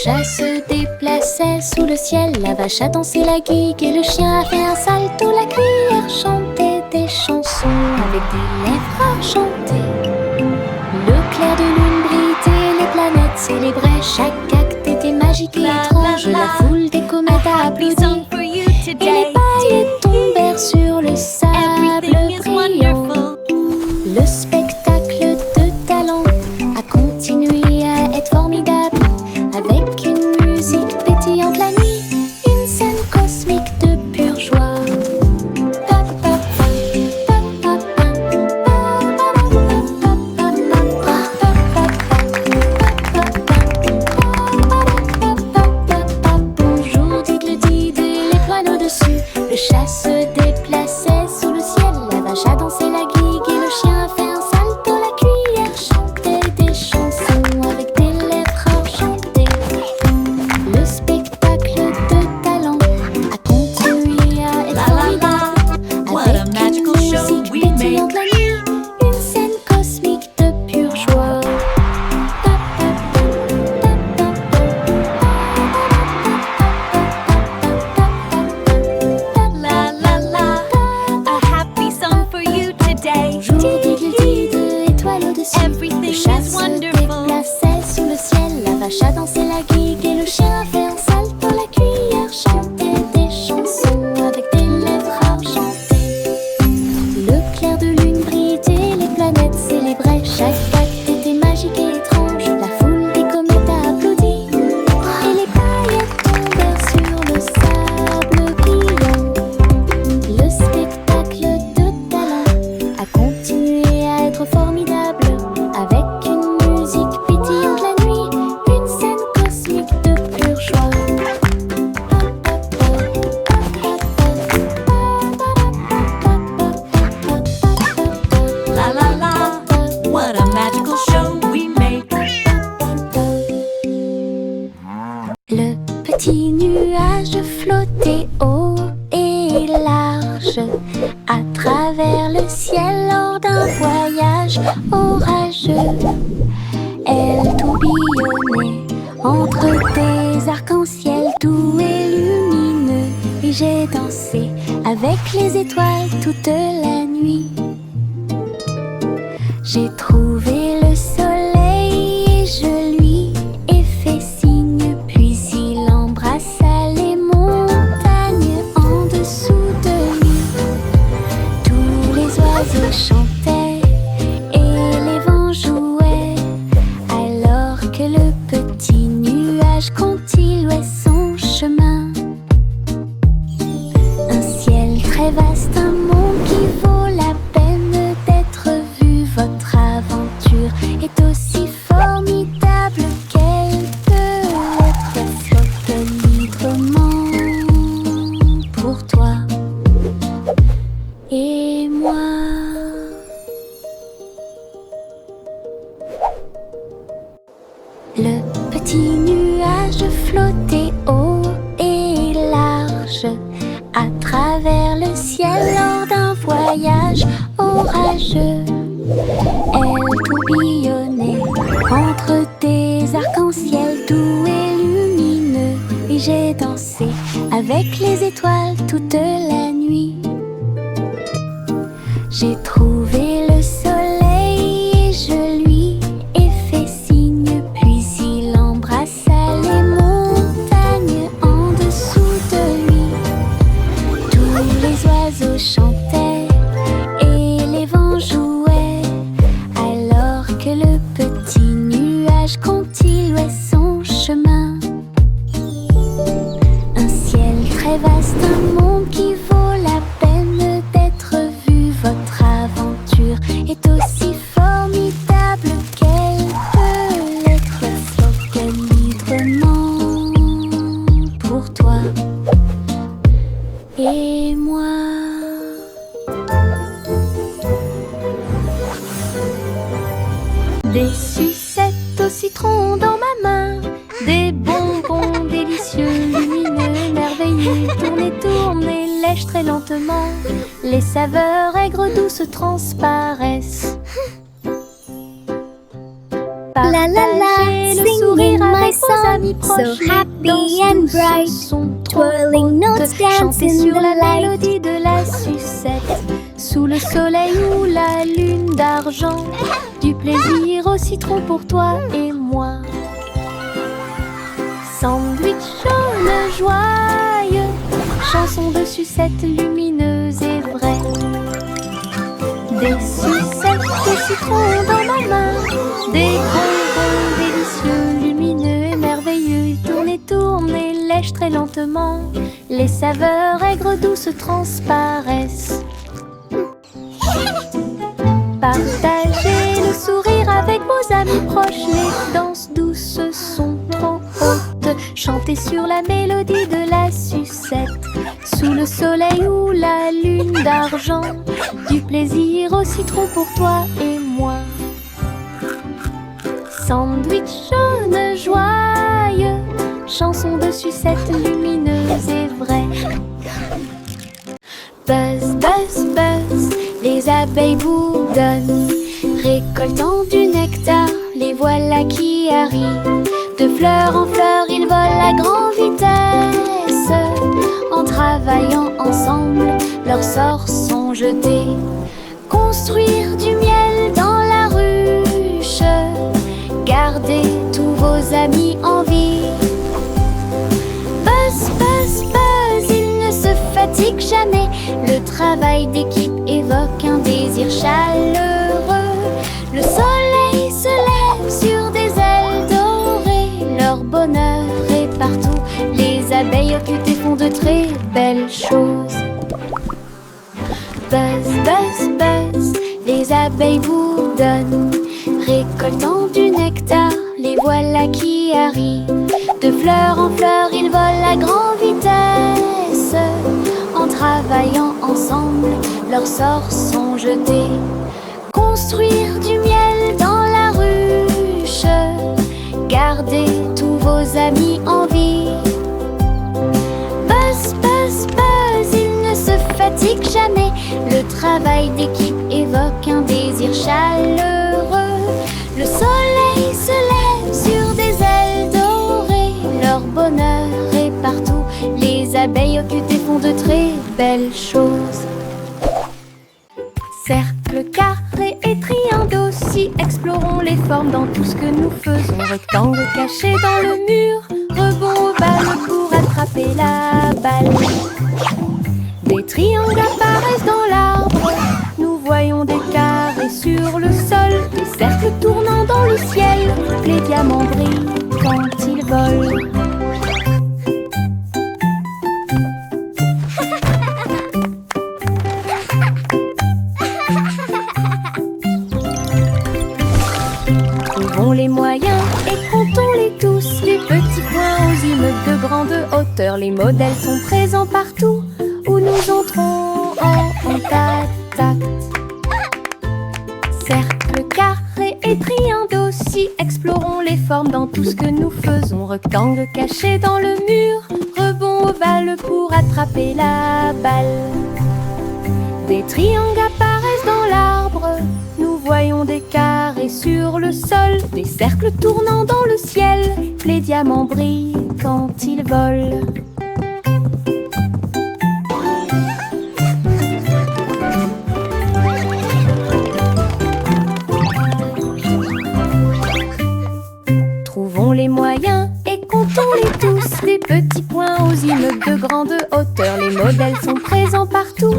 chat se déplaçait sous le ciel, la vache a dansé la guigue et le chien a fait un salto. La cuillère chantait des chansons avec des lèvres argentées. Le clair de lune brillait, les planètes célébraient. Chaque acte était magique et étrange. La foule des comètes a applaudi et les paillettes tombèrent sur le sable brillant. Le spectacle de talent a continué à être formidable, avec une musique pétillante la nuit, une scène cosmique de pure joie. Bonjour diddle-did et les poils au-dessus, le chat se déplaçait sous le ciel, la vache a dansé la guigue et le chien a fait un salto. La cuillère chantait des chansons avec des lèvres argentées. Le spectacle de talent a continué à être formidable, What a avec magical une show musique we pétillante la nuit, une scène cosmique de pure joie. La la la, a happy song for you today. Bonjour diddle-did, étoile au-dessus, le Everything chat is se wonderful. déplaçait sous le ciel, la vache a dansé la guigue et le chien a fait un salto. La cuillère chantait des chansons avec des lèvres argentées. Le clair de lune brillait, les planètes célébraient. Chaque acte était magique et étrange. La foule des comètes a applaudi et les paillettes tombèrent sur le sable brillant. Le spectacle de talent a continué à être formidable, avec une musique pétillante la nuit, une scène cosmique de pure joie. La la la, what a magical show we make. Le petit nuage flottait haut et large à travers le ciel lors d'un voyage orageux. Elle tourbillonnait entre des arcs-en-ciel doux et lumineux, et j'ai dansé avec les étoiles toute la nuit. J'ai trouvé le soleil et je lui ai fait signe, puis il embrassa les montagnes en dessous de lui. Tous les oiseaux chantaient et les vents jouaient, alors que le petit nuage continuait son chemin. Un ciel très vaste, un monde qui vaut la peine d'être vu. Votre aventure est aussi formidable qu'elle peut l'être. Flotte librement pour toi et moi. Le petit nuage flottait haut et large à travers le ciel lors d'un voyage orageux. Elle tourbillonnait entre des arcs-en-ciel doux et lumineux, et j'ai dansé avec les étoiles toute la nuit. J'ai trouvé le soleil et je lui ai fait signe, puis il embrassa les montagnes en dessous de lui. Tous les oiseaux chantaient et les vents jouaient, alors que le petit nuage continuait son chemin. Un ciel très vaste, un monde qui vaut la peine d'être vu. Votre aventure est aussi formidable qu'elle peut l'être. Flotte librement pour toi et moi. Des sucettes au citron dans ma main, des bonbons délicieux, lumineux, merveilleux. Tournez, tournez, lèche très lentement, les saveurs aigres douces transparaissent. La la la, Partagez le singing sourire my avec vos song amis proches. So happy and bright, sont trop twirling notes hautes. dance Chantez in sur the la light. mélodie de la sucette. Sous le soleil ou la lune d'argent, du plaisir au citron pour toi et moi. Sandwich jaune joyeux, chanson de sucette lumineuse et vraie. Des sucettes de citron dans ma main, des bonbons délicieux, lumineux et merveilleux. Tourne et lèche très lentement, les saveurs aigres douces transparaissent. Partagez le sourire avec vos amis proches, les danses douces sont trop hautes. Chantez sur la mélodie de la sucette, sous le soleil ou la lune d'argent, du plaisir au citron pour toi et moi. Sandwich jaune joyeux, chanson de sucette lumineuse et vraie. Buzz, buzz, buzz, les abeilles bourdonnent, récoltant du nectar, les voilà qui arrivent. De fleur en fleur, ils volent à grande vitesse. En travaillant ensemble, leurs sorts sont jetés. Construire du miel dans la ruche, gardez tous vos amis en vie. Buzz, buzz, buzz, ils ne se fatiguent jamais. Le travail d'équipe évoque un désir chaleureux. Le soleil se lève sur des ailes dorées. Leur bonheur est partout. Les abeilles occupées font de très belles choses. Buzz, buzz, buzz, les abeilles bourdonnent, récoltant du nectar, les voilà qui arrivent. De fleur en fleur, ils volent à grande vitesse. En travaillant ensemble, leurs sorts sont jetés. Construire du miel dans la ruche, gardez tous vos amis en vie. Buzz, buzz, buzz, ils ne se fatiguent jamais. Le travail d'équipe évoque un désir chaleureux. Le soleil se lève sur des ailes dorées. Leur bonheur est partout. Les abeilles occupées font de très belles choses. Cercle, carré et triangle aussi, explorons les formes dans tout ce que nous faisons. Rectangle caché dans le mur, rebond ovale pour attraper la balle. Des triangles apparaissent dans l'arbre, nous voyons des carrés sur le sol, des cercles tournant dans le ciel, les diamants brillent quand ils volent. Trouvons les moyens et comptons-les tous, les petits points aux immeubles de grande hauteur. Les modèles sont présents partout où nous entrons en contact. Cercle, carré et triangle aussi, explorons les formes dans tout ce que nous faisons. Rectangle caché dans le mur, rebond ovale pour attraper la balle. Des triangles apparaissent dans l'arbre, nous voyons des carrés sur le sol, des cercles tournant dans le ciel, les diamants brillent quand ils volent. Trouvons les moyens et comptons-les tous, les petits points aux immeubles de grande hauteur. Les modèles sont présents partout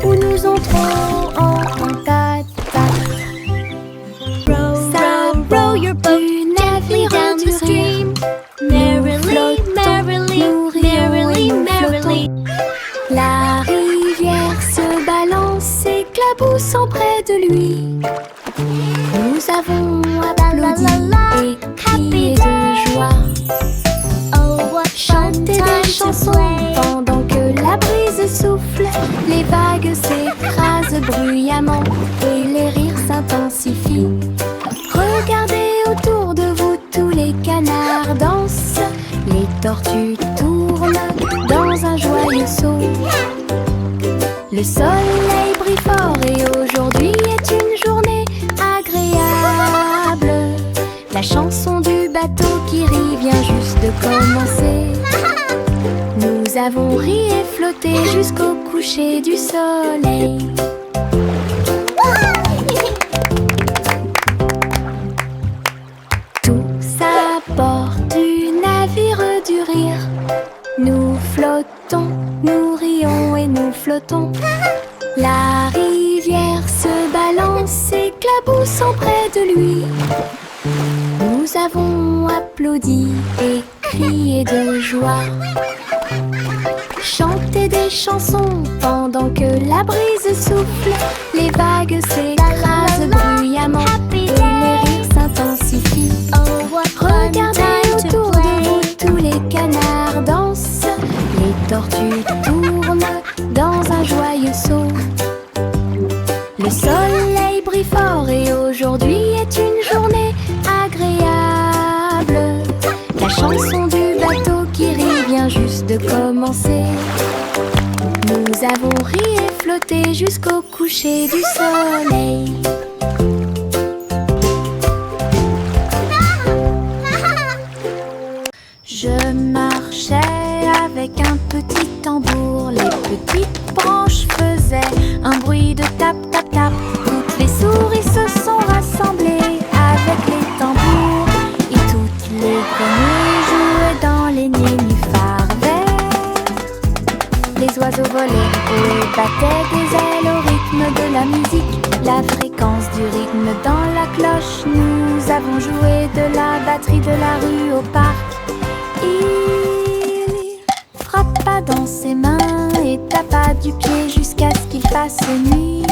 où nous entrons en contact. Row your boat gently down the stream. Merrily, merrily, merrily, merrily. La rivière se balance, s'éclaboussant près de lui. Nous avons applaudi et crié de joie. Oh, what Chanter des chansons pendant que la brise souffle. Les vagues s'écrasent bruyamment et les rires s'intensifient. Regardez autour de vous, tous les canards dansent. Les tortues tournent dans un joyeux saut. Le soleil brille fort et aujourd'hui est une journée agréable. La chanson du bateau qui rit vient juste de commencer. Nous avons ri et flotté jusqu'au coucher du soleil. Tous à bord du navire du rire, nous flottons, nous rions et nous flottons. La rivière se balance, éclaboussant près de lui. Nous avons applaudi et crié de joie, chanté des chansons pendant que la brise souffle. Les vagues s'écrasent bruyamment et les rires s'intensifient. Regardez autour de vous, tous les canards dansent. Les tortues tournent dans un joyeux saut. Le soleil brille fort et aujourd'hui est une journée agréable. La chanson du bateau qui rit vient juste de commencer. Nous avons ri et flotté jusqu'au coucher du soleil. Je marchais avec un petit tambour. Les petites branches faisaient un bruit de tap tap tap. Toutes les souris se sont rassemblées avec les tambours. Et toutes les grenouilles jouaient dans les nénuphars verts. Les oiseaux volaient haut et battaient des ailes au rythme de la musique. La fréquence du rythme dans la cloche. Nous avons joué de la batterie de la rue au parc. Il frappa dans ses mains et tapa du pied jusqu'à ce qu'il fasse nuit.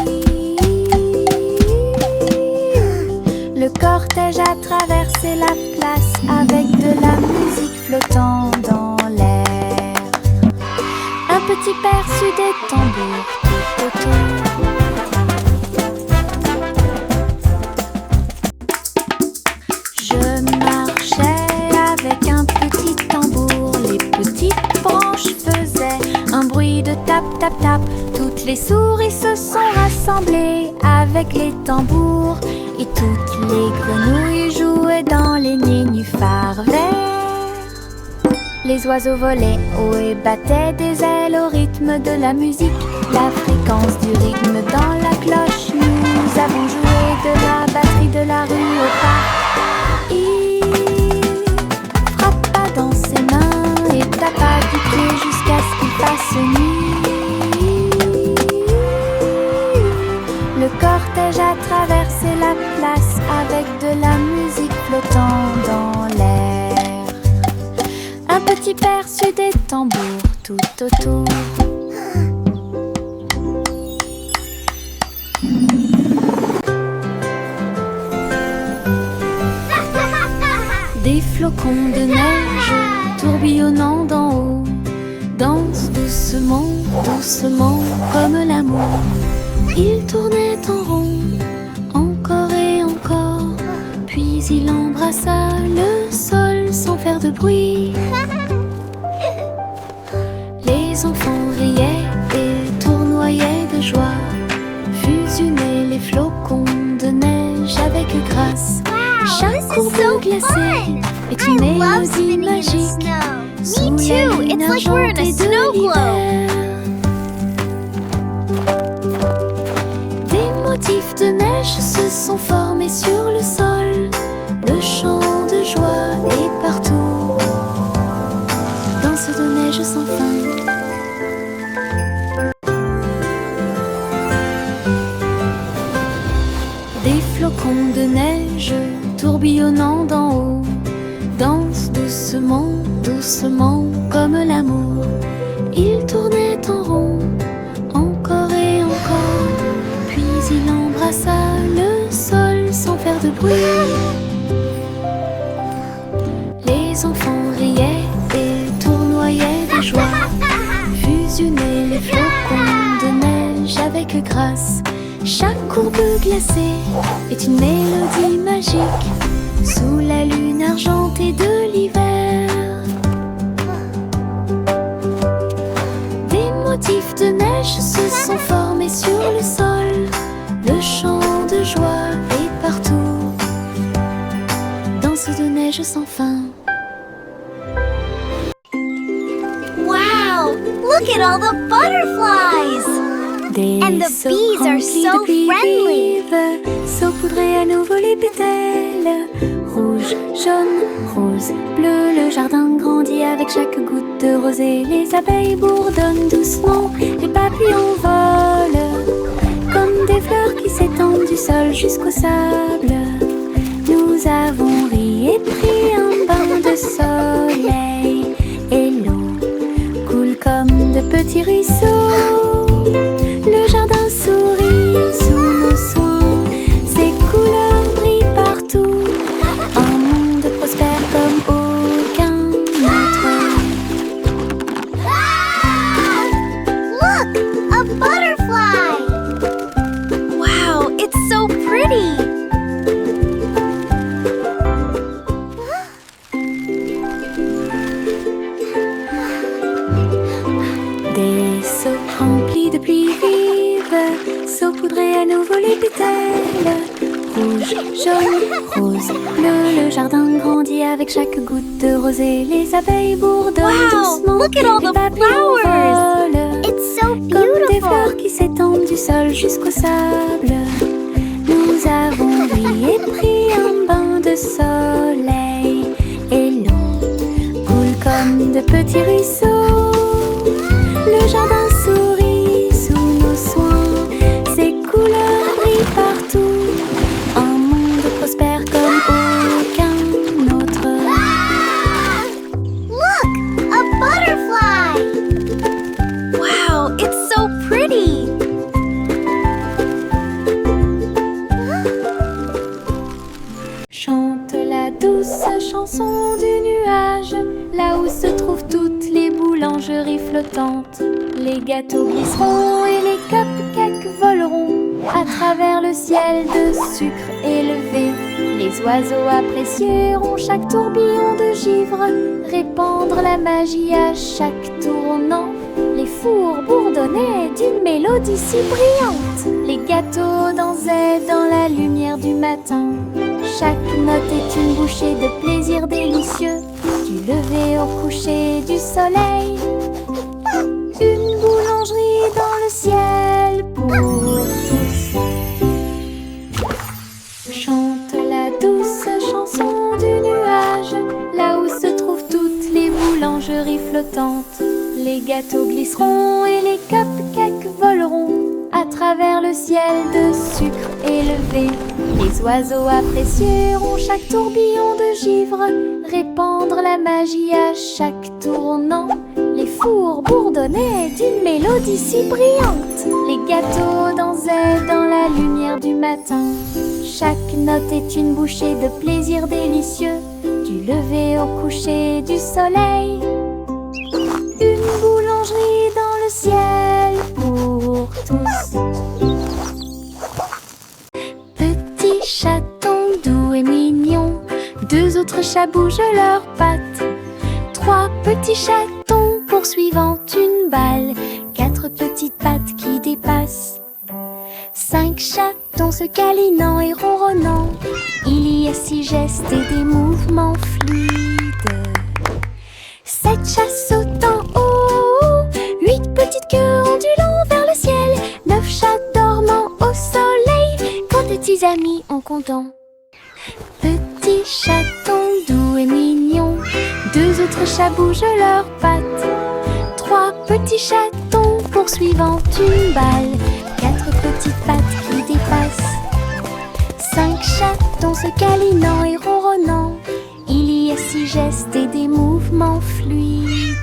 Le cortège a traversé la place avec de la musique flottant dans l'air. Un petit perçu des tambours tout autour. Je marchais avec un petit tambour. Les petites branches faisaient un bruit de tap tap tap. Toutes les souris se sont rassemblées avec les tambours. Et toutes les grenouilles jouaient dans les nénuphars verts. Les oiseaux volaient haut et battaient des ailes au rythme de la musique. La fréquence du rythme dans la cloche. Nous avons joué de la batterie de la rue au parc. Il frappa dans ses mains et tapa du pied jusqu'à ce qu'il fasse nuit. Le cortège a traversé la place avec de la musique flottant dans l'air. Un petit perçu des tambours tout autour. Des flocons de neige tourbillonnant d'en haut dansent doucement, doucement comme l'amour. Il tournait en rond, encore et encore, puis il embrassa le sol sans faire de bruit. Les enfants riaient et tournoyaient de joie, fusionnaient les flocons de neige avec grâce. Chaque courbe glacée est une mélodie magique sous la lune argentée de l'hiver. Des motifs de neige se sont formés sur le sol. Le chant de joie est partout. Danse de neige sans fin. Des flocons de neige tourbillonnant d'en haut dansent doucement, doucement comme l'amour. Il tournait en rond, encore et encore, puis il embrassa le sol sans faire de bruit. Les enfants riaient et tournoyaient de joie, fusionnaient les flocons de neige avec grâce. Chaque courbe glacée est une mélodie magique sous la lune argentée de l'hiver. Des motifs de neige se sont formés sur le sol. Le chant de joie est partout. Danse de neige sans fin. Look at all the butterflies! Des And the seaux bees are remplis so de pluie friendly. vive, saupoudrer à nouveau les pétales. Rouge, jaune, rose, bleu, le jardin grandit avec chaque goutte de rosée. Les abeilles bourdonnent doucement, les papillons volent comme des fleurs qui s'étendent du sol jusqu'au sable. Nous avons ri et pris un bain de soleil, et l'eau coule comme de petits ruisseaux. Le jardin sourit sous nos soins, ses couleurs brillent partout. Un monde prospère comme aucun autre. Look! A butterfly! Wow, it's so pretty! Des seaux remplis de pluie vive, saupoudrer à nouveau les pétales. Rouge, jaune, rose, bleu, le jardin grandit avec chaque goutte de rosée. Les abeilles bourdonnent Wow, doucement, look at all les the papillons flowers. volent It's so comme des fleurs beautiful! qui s'étendent du sol jusqu'au sable. Nous avons ri et pris un bain de soleil, et l'eau coule comme de petits ruisseaux. Le jardin sourit sous nos soins, ses couleurs brillent partout. Un monde prospère comme aucun autre. Look! A butterfly! Wow, it's so pretty! Chante la douce chanson du nuage, là où se trouvent toutes les boulangeries flottantes. Les gâteaux glisseront et les cupcakes voleront à travers le ciel de sucre élevé. Les oiseaux apprécieront chaque tourbillon de givre, répandre la magie à chaque tournant. Les fours bourdonnaient d'une mélodie si brillante. Les gâteaux dansaient dans la lumière du matin. Chaque note est une bouchée de plaisir délicieux, du lever au coucher du soleil. Une boulangerie dans le ciel pour tous. Chante la douce chanson du nuage, là où se trouvent toutes les boulangeries flottantes. Les gâteaux glisseront et les cupcakes voleront à travers le ciel de sucre élevé. Les oiseaux apprécieront chaque tourbillon de givre, répandre la magie à chaque tournant. Les fours bourdonnaient d'une mélodie si brillante. Les gâteaux dansaient dans la lumière du matin. Chaque note est une bouchée de plaisir délicieux, du lever au coucher du soleil. Une boulangerie dans le ciel pour tous. Petit chaton doux et mignon, deux autres chats bougent leurs pattes. Trois petits chatons poursuivant une balle, quatre petites pattes qui dépassent. Cinq chatons se câlinant et ronronnant, il y a six gestes et des mouvements fluides. Sept chats sautant haut, huit petites queues ondulant vers le ciel, neuf chats dormant au soleil, quand tes petits amis en comptant. Petit chaton doux et mignon, deux autres chats bougent leurs pattes. Trois petits chatons poursuivant une balle, quatre petites pattes qui dépassent. Cinq chatons se câlinant et ronronnant, il y a six gestes et des mouvements fluides.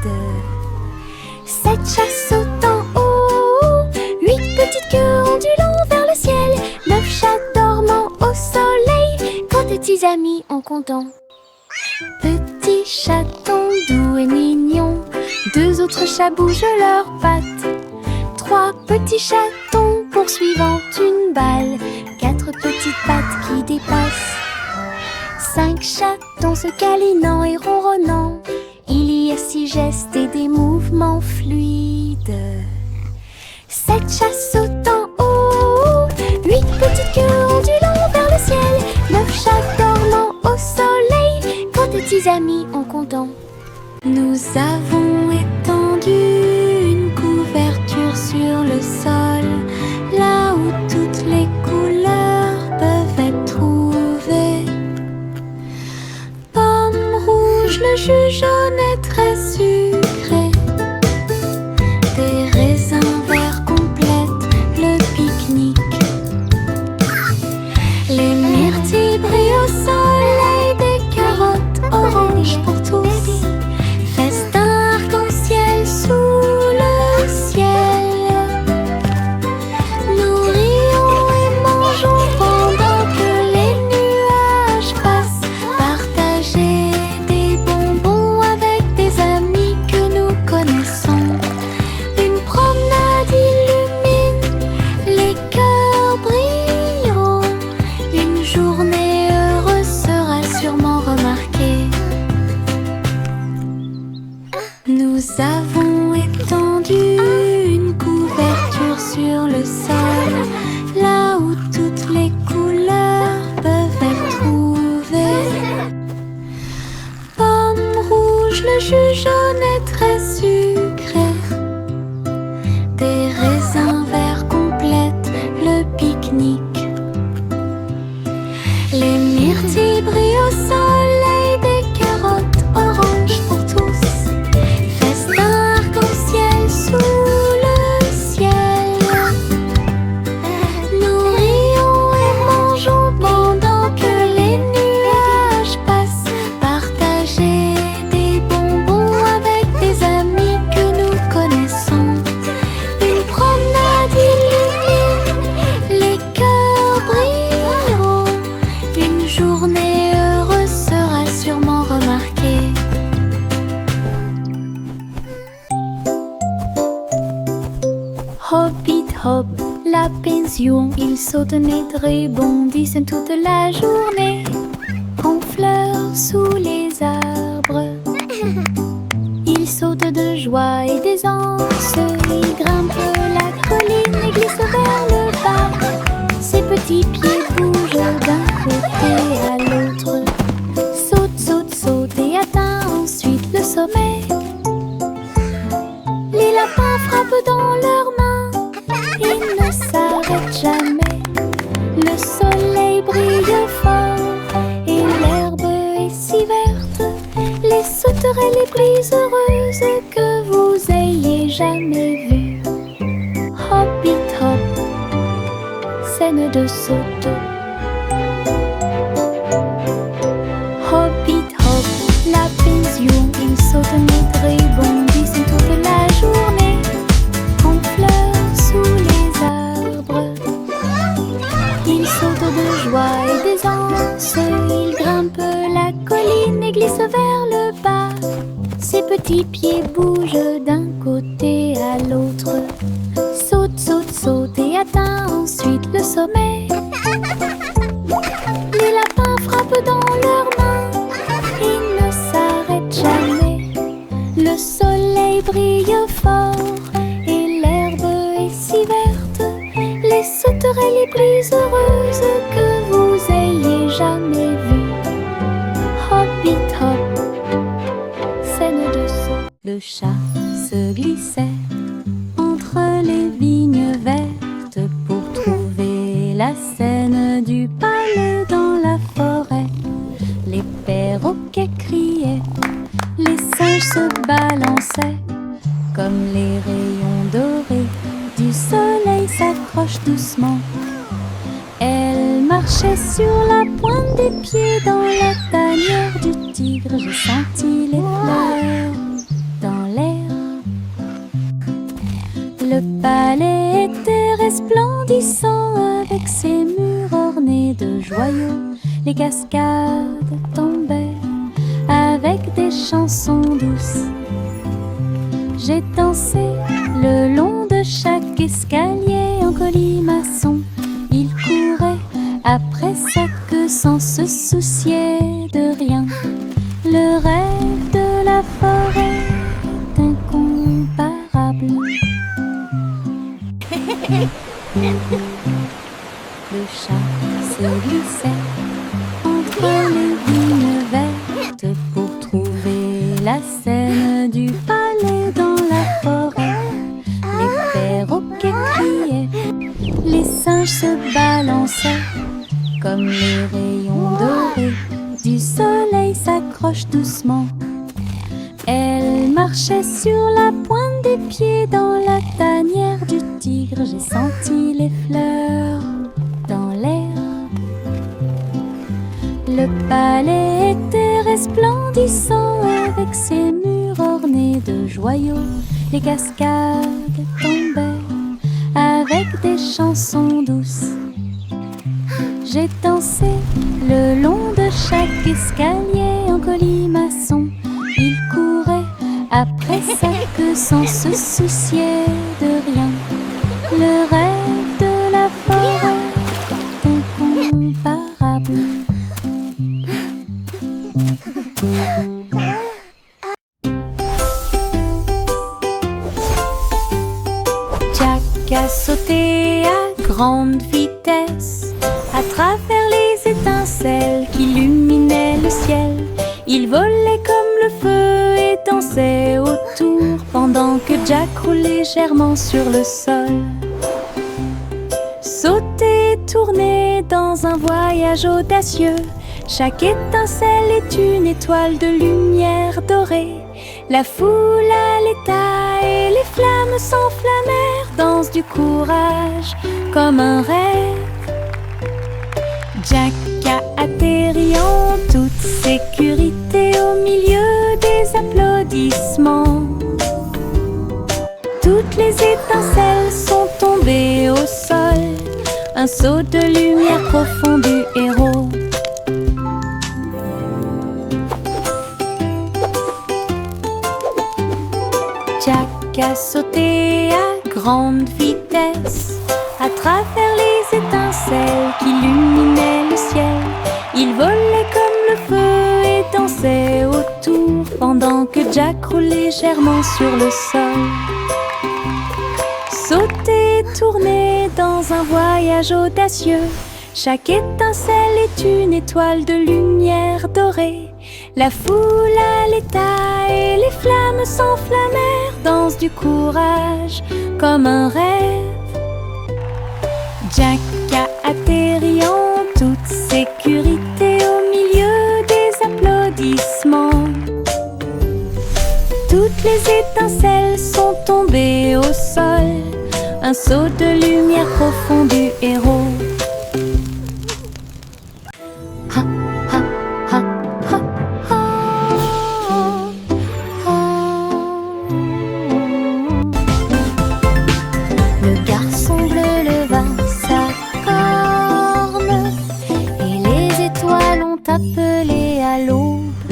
Sept chats sautant haut, huit petites queues ondulant vers le ciel, neuf chats dormant au soleil, quand tes petits amis en comptant. Petit chaton doux et mignon, deux autres chats bougent leurs pattes. Trois petits chatons poursuivant une balle, quatre petites pattes qui dépassent. Cinq chatons se câlinant et ronronnant, il y a six gestes et des mouvements fluides. Sept chats sautant haut, huit petites queues ondulant vers le ciel, neuf chats dormant au soleil, quand tes petits amis en comptant. Nous avons étendu une le jus jaune est très sucré. Des raisins verts complètent le pique-nique. Les myrtilles brillent au soleil, des carottes oranges pour tous. Festin arc-en-ciel sous le ciel. Nous rions et mangeons pendant que les nuages passent. Partager des bonbons avec des amis que nous connaissons. Une promenade illumine, les cœurs brilleront. Une journée heureuse sera sûrement remarquée. Nous avons étendu une couverture sur le sol, là où toutes les couleurs peuvent être trouvées. Pomme rouge, le jus jaune est très sucré. Des raisins verts complètent le pique-nique. Les myrtilles brillent au soleil, des carottes oranges pour tous. Festin arc-en-ciel sous le ciel. Nous rions et mangeons pendant que les nuages passent. Partager des bonbons avec des amis que nous connaissons. Une promenade illumine, les cœurs brilleront. Une journée heureuse sera sûrement remarquée. Hoppit hop, la pension, ils sautent et rebondissent toute la journée. Confleurs sous les arbres, ils sautent de joie et d'aisance. Ils grimpent la colline et glissent vers le bas. Ses petits pieds bougent d'un côté à l'autre. Saute, saute, saute et atteint ensuite le sommet. Les lapins frappent dans leurs mains, ils ne s'arrêtent jamais. Le soleil brille fort et l'herbe est si verte. Les sauterelles les plus heureuses que vous ayez jamais vues. Hoppit hop, scène de saut. Hoppit hop, la pension, ils sautent et rebondissent toute la journée. Confleurs sous les arbres, ils sautent de joie et d'aisance. Ils grimpent la colline et glissent vers le bas. Ses petits pieds bougent d'un côté à l'autre. Saute, saute, saute et atteint ensuite le sommet. Les lapins frappent dans leurs mains, ils ne s'arrêtent jamais. Le soleil brille fort et l'herbe est si verte. Les sauterelles les plus heureuses que vous ayez jamais vues. Hoppit hop, scène de saut. Le chat se glissait entre les vignes vertes pour trouver la scène du palais dans la forêt. Les perroquets criaient, les singes se balançaient comme les rayons dorés du soleil s'accrochent doucement. Elle marchait sur la pointe des pieds dans la tanière du tigre. J'ai senti les fleurs dans l'air. Le palais était resplendissant avec ses murs ornés de joyaux. Les cascades tombaient avec des chansons douces. J'ai dansé le long de chaque escalier en colimaçon. Il courait après sa queue sans se soucier de rien. Le rêve de la forêt est incomparable. Le chat se glissait entre les vignes vertes pour trouver la scène du palais dans la forêt. Les perroquets criaient, les singes se balançaient comme les rayons dorés du soleil s'accrochent doucement. marchais sur la pointe des pieds dans la tanière du tigre. J'ai senti les fleurs dans l'herbe. Le palais était resplendissant avec ses murs ornés de joyaux. Les cascades tombaient avec des chansons douces. J'ai dansé le long de chaque escalier en colimaçon. Il courait après sa queue sans se soucier de rien. Le rêve de la forêt est incomparable. Jack a sauté à grande vitesse à travers les étincelles qui illuminaient le ciel. Il volait comme le feu et dansait autour pendant que Jack roulait légèrement sur le sol. Sauter et tourner dans un voyage audacieux. Chaque étincelle est une étoile de lumière dorée. La foule allaita et les flammes s'enflammèrent. Danse du courage comme un rêve. Jack a atterri en toute sécurité au milieu des applaudissements. Toutes les étincelles sont tombées au sol. Un saut de lumière profond du héros. Jack a sauté à grande vitesse à travers les étincelles qui illuminaient le ciel. Il volait comme le feu et dansait autour pendant que Jack roulait légèrement sur le sol. Sauter et tourner dans un voyage audacieux. Chaque étincelle est une étoile de lumière dorée. La foule allaita et les flammes s'enflammèrent. Danse du courage comme un rêve. Jack a atterri en toute sécurité au milieu des applaudissements. Toutes les étincelles sont tombées au sol. Un saut de lumière profond du héros. Ha, ha, ha, ha, ha, ha. Le garçon bleu leva sa corne et les étoiles ont appelé à l'aube.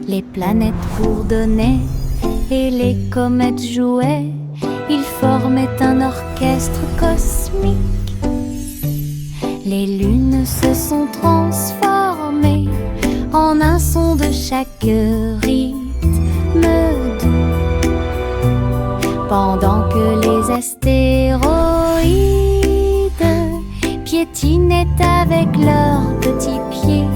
Les planètes bourdonnaient et les comètes jouaient. Ils formaient un orchestre cosmique. Les lunes se sont transformées en un son de chaque rythme doux. Pendant que les astéroïdes piétinaient avec leurs petits pieds,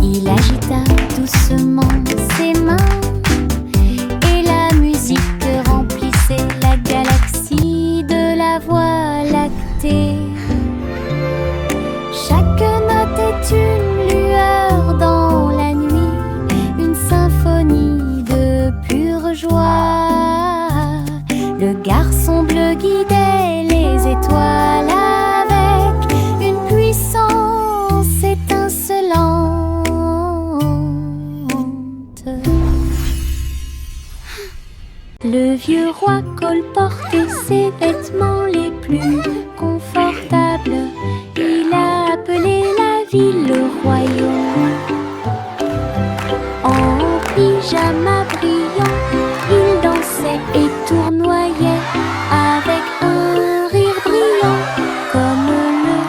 il agita doucement ses mains et la musique remplissait la galaxie de la Voie lactée. Chaque note est une lueur dans la nuit, une symphonie de pure joie. Le garçon bleu guidait les étoiles avec une puissance étincelante. Le vieux roi colportait ses vêtements les plus confortables. Il a appelé la ville le royaume. En pyjama brillant, il dansait et tournoyait avec un rire brillant comme le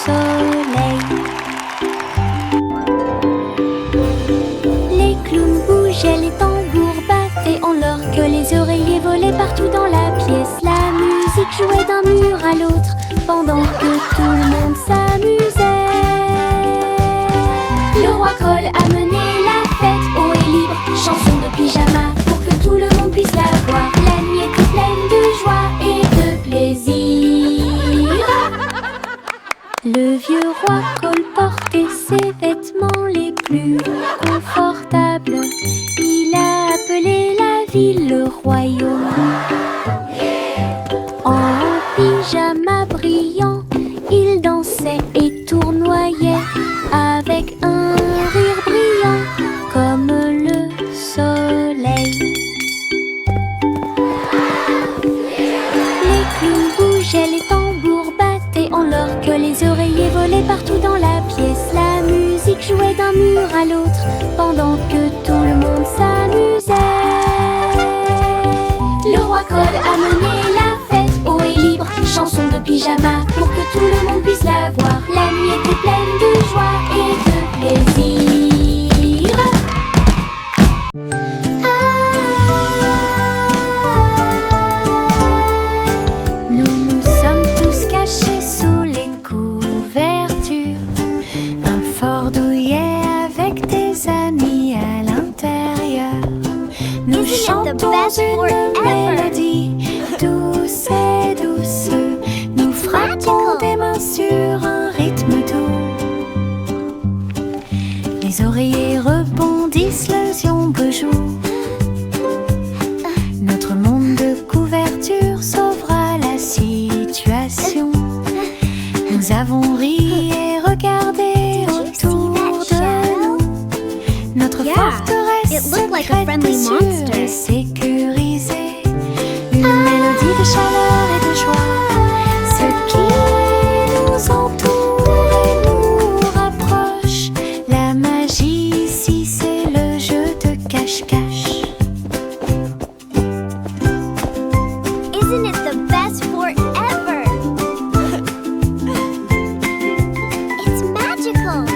soleil. Les clowns bougeaient, les tambours battaient en l'or que les oreillers volaient partout dans la pièce. La musique jouait d'un mur à l'autre pendant que tout le monde s'amusait. Le roi Cole a mené la fête haut et libre, chanson de pyjama pour que tout le monde puisse la voir. La nuit était pleine de joie et de plaisir. Le vieux roi Cole portait ses vêtements les plus confortables. Il a vie le royaume. En pyjama brillant, il dansait et tournoyait avec un rire brillant comme le soleil. Les clowns bougeaient, les tambours battaient en l'or que les oreillers volaient partout dans la pièce. La musique jouait d'un mur à l'autre pendant que tout le monde s'amusait. Le roi Code a mené la fête haut et libre, chanson de pyjama pour que tout le monde puisse la voir. La nuit était pleine de joie et de plaisir. Nous nous sommes tous cachés sous les couvertures, un fort douillet avec des amis à l'intérieur. Nous chantons une mélodie douce et douce. Nous frappons des mains sur un rythme doux. Les oreillers rebondissent, le ziombe joue. Notre monde de couverture sauvera la situation. Nous avons ri et regardé autour de nous. Notre forteresse secrète et sûre et sécurisée. Une mélodie de chaleur et de joie. Ce qui nous entoure et nous rapproche. La magie ici, c'est le jeu de cache-cache. Isn't it the best forever? It's magical.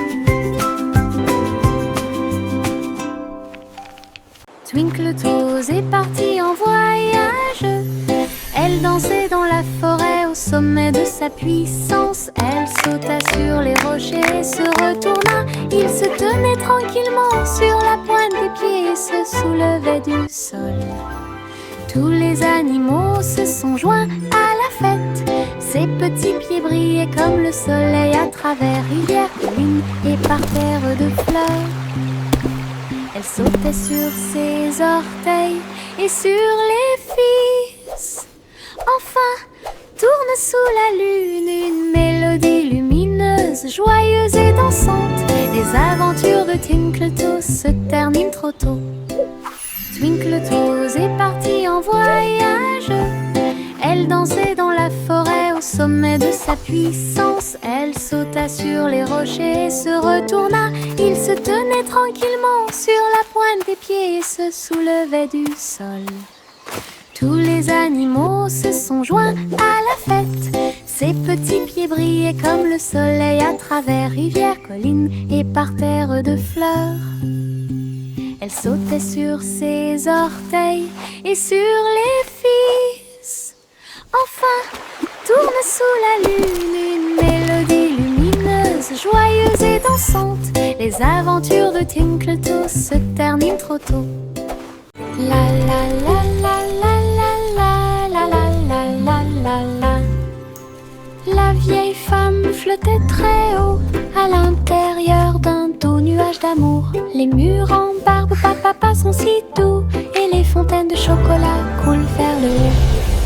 Twinkle Toes est partie en voyage. Elle dansait dans la forêt au sommet de sa puissance. Elle sauta sur les rochers et se retourna. Il se tenait tranquillement sur la pointe des pieds et se soulevait du sol. Tous les animaux se sont joints à la fête. Ses petits pieds brillaient comme le soleil à travers rivières, collines et parterres de fleurs. Elle sautait sur ses orteils et sur les fils. Enfin, tourne sous la lune une mélodie lumineuse, joyeuse et dansante. Les aventures de Twinkle Toes se terminent trop tôt. Twinkle Toes est partie en voyage. Elle dansait dans la forêt au sommet de sa puissance. Elle sauta sur les rochers et se retourna. Il se tenait tranquillement sur la pointe des pieds et se soulevait du sol. Tous les animaux se sont joints à la fête. Ses petits pieds brillaient comme le soleil à travers rivières, collines et parterres de fleurs. Elle sautait sur ses orteils et sur les fils. Enfin, tourne sous la lune une mélodie lumineuse, joyeuse et dansante. Les aventures de Twinkle Toes se terminent trop tôt. La la la la la la la la la la la la la. La vieille femme flottait très haut à l'intérieur d'un doux nuage d'amour. Les murs en barbe papa sont si doux et les fontaines de chocolat coulent vers le haut.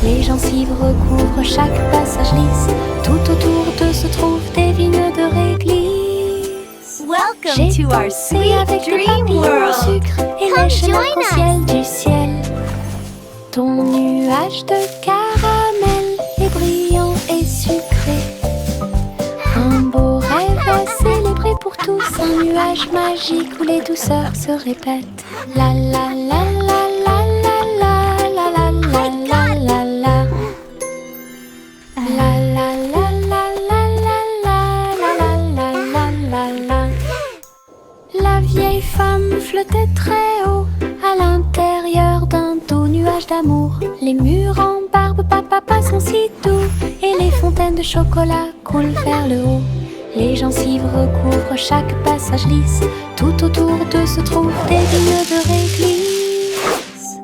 Les gencives recouvrent chaque passage lisse. Tout autour d'eux se trouvent des vignes de réglisse. Welcome to our Et sweet avec des dream papillons au world. sucre et Come lèche join l'arc-en-ciel du ciel. Ton nuage de caramel est brillant et sucré. Un beau rêve à célébrer pour tous. Un nuage magique où les douceurs se répètent. La la la la la la la la la la la la la. La la la la la la la la la la la la. La vieille femme flottait très haut à l'intérieur d'un doux nuage d'amour. Les murs en barbe papa sont si doux et les fontaines de chocolat coulent vers le haut. Les gencives recouvrent chaque passage lisse. Tout autour d'eux se trouvent des vignes de réglisse.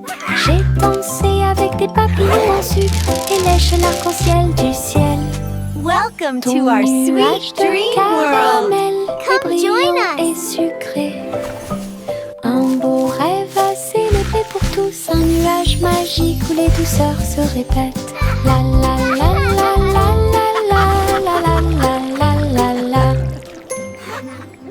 J'ai dansé avec des papillons en sucre et lèche l'arc-en-ciel du ciel. Welcome Ton to our nuage sweet de dream world. caramel est Come join brillant us. et sucré. Un beau rêve à célébrer pour tous. Un nuage magique où les douceurs se répètent. La la la